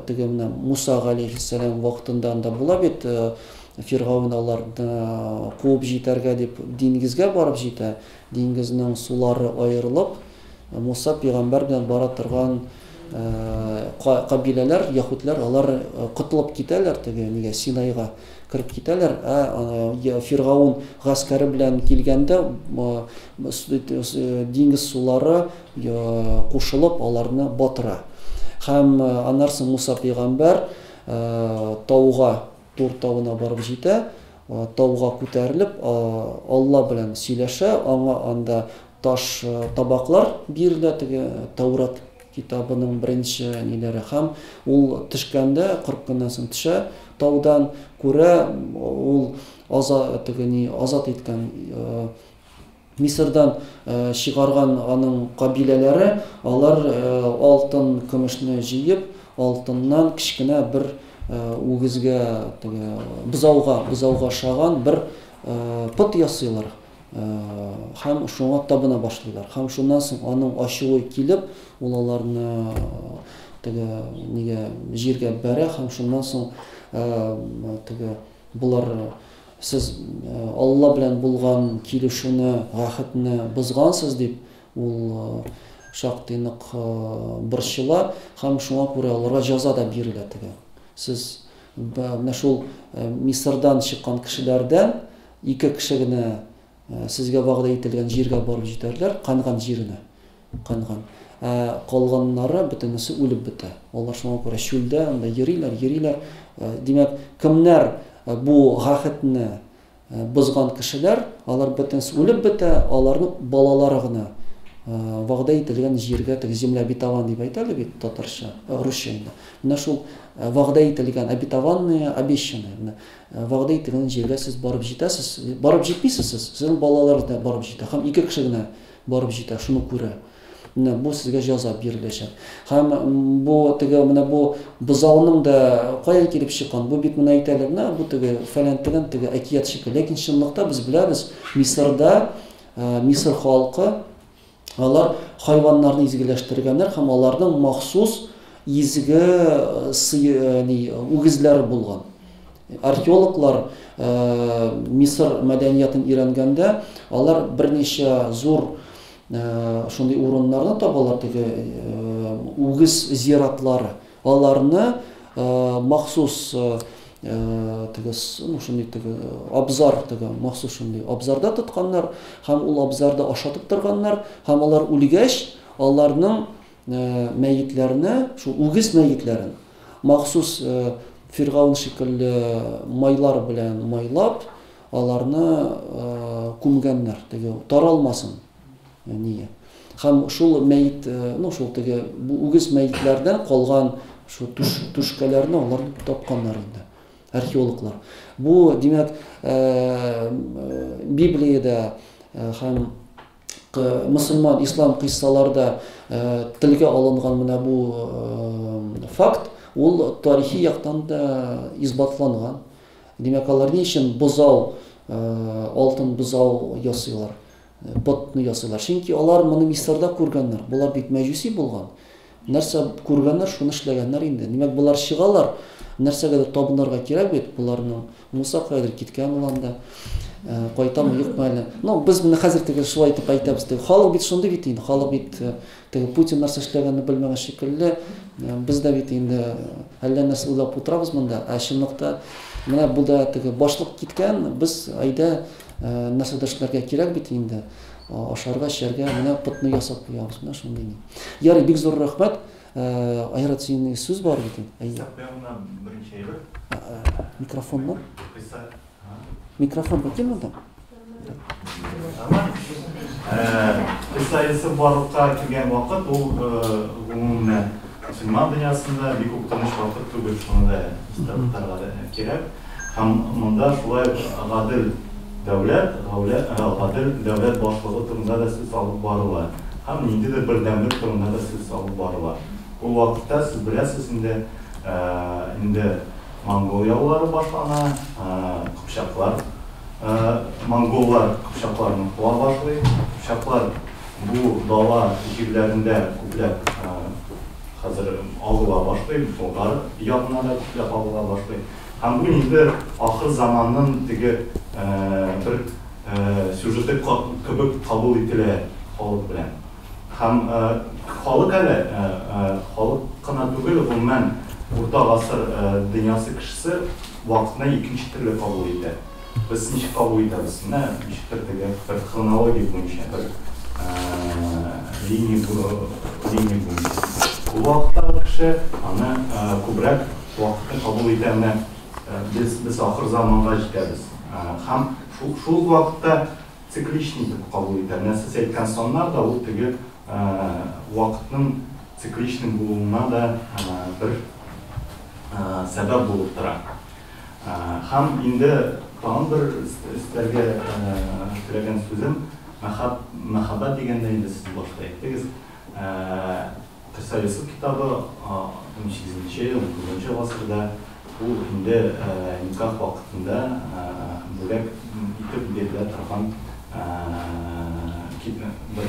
Теге менә Муса алейхиссалам вакытында да була бит. Фиргавн аларны куып җитәргә дип диңгезгә барып җитә. Диңгезнең сулары аерылып, Муса пәйгамбәр белән бара торган кабиләләр, яһудлар, алар кытылып китәләр, теге нигә Синайга кирип китәләр. Фиргавн гаскәре белән килгәндә диңгез сулары кушылып аларны батыра. Һәм аннан Муса пәйгамбәр тауга, Тур тауына барып җитә, тауга күтәрелеп Алла белән сөйләшә, аңа анда таш табаклар бирелә, теге Таурат китабының беренче ниләре. Һәм ул төшкәндә 40 көннән соң төшә, таудан күрә ул азат иткән Мисырдан чыгарган аның кабиләләре, алар алтын, көмешне җыеп, алтыннан кичкенә бер үгезгә, теге бузауга шаган бер пот ясыйлар. Һәм шуңа табына башлыйлар. Һәм шуннан соң аның ачуы килеп, ул аларны теге нигә җиргә бәрә, һәм шуннан соң булар сіз Алла белән булган килешүне, гахетне бозгансыз дип, ул шактый нык борчыла һәм шуңа күрә аларга җәза да бирелә. Сез менә шул Мисырдан чыккан кешеләрдән 2 кеше генә сезгә вәгъдә ителгән җиргә барып җитәрләр, канган җиренә, канган. Калганнары бөтенесе үлеп бетә. Алар шуңа күрә чүлдә анда йөриләр. Димәк, кемнәр бу гахетне бозган кешеләр, алар бөтенесе үлеп бетә, аларның балалары гына вәгъдә ителгән җиргә, земля обетован дип әйтәләр бит татарча, русча инде. Менә шул вәгъдә ителгән, обетованные, обещанные, вәгъдә ителгән җиргә сез барып җитәсез, барып җитмисез, сезнең балаларыгыз да барып җитә, һәм 2 кеше генә барып җитә, шуны күрә. Менә бу сезгә җәза биреләчәк. Һәм бу менә бу бозауның да каян килеп чыккан? Бу бит менә әйтәләр, менә бу фәлән әкият шикелле. Ләкин чынлыкта без беләбез, Мисырда Мисыр халкы алар хайваннарны изгеләштергәннәр һәм аларның махсус изге үгезләре булган. Археологлар Мисыр мәдәниятын өйрәнгәндә, алар берничә зур шундый урыннарны табалар, үгез зиратлары. Аларны махсус абзар, махсус шундый абзарда тотканнар һәм ул абзарда ашатып торганнар һәм алар үлгәч, аларның мәетләрне, шул үгез мәетләрен махсус Фиргавн шикелле майлар белән майлап, аларны күмгәннәр, таралмасын. Һәм шул мәет, шул үгез мәетләрдән калган шу түшкәләрне алар тапканнар инде, археологлар. Бу, димәк, Библиядә һәм мөселман, ислам кыйссаларда телгә алынган менә бу факт, ул тарихи яктан да избатланган. Димәк, алар ни өчен бозау, алтын бозау ясыйлар, ботны ясыйлар? Чөнки алар моны Мисырда күргәннәр. Булар бит мәҗүси булган. Нәрсә күргәннәр, шуны эшләгәннәр инде. Димәк, булар чыгалар, нәрсәгәдер табынырга кирәк бит, буларның Муса кайдыр киткән уланда. Кайтамы, юкмы әле. Без менә хәзер шулай итеп әйтәбез. Халык бит шундый бит инде. Халык бит Путин нәрсә эшләгәнне белмәгән шикелле. Без дә бит инде әллә нәрсә уйлап утырабыз монда. Чынлыкта менә бу да башлык киткән. Без әйдә нәрсәдә эшләргә кирәк бит инде. Ашарга, эчәргә, менә пытны ясап куябыз. Менә шундый. Ярый, бик зур рәхмәт. Айрат, синең сүз бар бит. Микрофонны. Микрофон bakayım oradan. Sayısı bарлыкка килгән вакыт, ул гомумән мөселман дөньясында бик үк тыныч вакыт түгел, шуны да истәрләргә кирәк. Һәм монда шулай гадел дәүләт башлыгы турында да сүз алып барыла. Һәм ниндидер бердәмлек турында да сүз алып барыла. Ул вакытта сез беләсез инде Монголиялары башлана, Кыпчаклар, монголлар Кыпчакларны куа башлый. Кыпчаклар бу дала җирләрендә күпләп хәзер алыла башлый, Болгар ягына да күпләп алыла башлый. Һәм бу инде ахыр заманның бер сюжеты кебек кабул ителә халык белән. Һәм халык әле, халык кына түгел, гомумән Урта гасыр дөньясы кешесе вакытны икенче төрле кабул итә. Без ничек кабул итәбез? Ничектер бер хронология буенча, бер линия буенча. Ул вакытта кеше аны күбрәк вакытны кабул итә, без ахыр заманга җитәбез. Һәм шул вакытта цикличный дип кабул итә. Сез әйткән саннар да ул вакытның цикличный булуына да бер сәбәп булып тора. Һәм инде тагын бер өстәргә теләгән сүзем, мәхәббәт дигәндә инде сез башта әйттегез. Тирсалисов китабы 18-19 гасырда ул инде никах вакытында бүләк итеп бирелә торган бер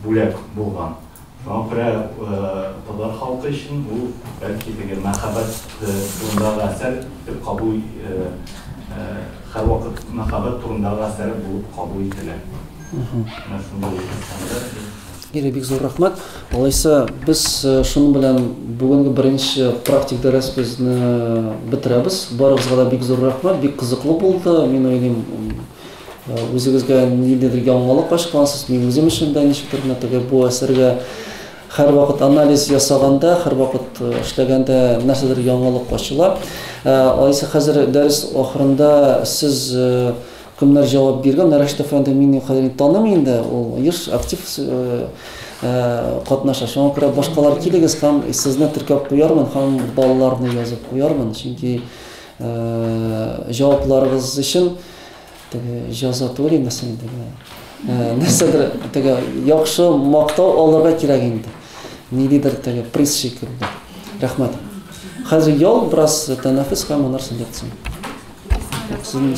бүләк булган. Шуңа күрә Чалбар халкы өчен бу бәлки теге мәхәббәт турындагы әсәр дип кабул һәрвакыт мәхәббәт турындагы әсәр булып кабул ителә. Бик зур рахмат. Алайса без шуның белән бүгенге беренче практик дәресебезне бетерәбез. Барыгызга да бик зур рахмат. Бик кызыклы булды. Мин уйлыйм, үзегезгә ниндидер яңалык ачкансыз. Мин үзем өчен дә ничектер теге бу әсәргә һәрвакыт анализ ясаганда, һәрвакыт эшләгәндә нәрсәдер яңалык ачыла. Алайса хәзер дәрес ахырында сез кемнәр җавап биргән? Рәшит әфәнде мине хәзер таныйм инде. Ул еш актив катнаша. Шуңа күрә башкалар килегез һәм сезне теркәп куярмын һәм балаларны язып куярмын. Чөнки җавапларыгыз өчен теге җаза түгел нәрсә инде. Нәрсәдер теге яхшы мактау алырга кирәк инде. Ниндидер теге приз шикелле. Рәхмәт. Хәзер ял бераз тәнәфес һәм нәрсә дисең. Sizin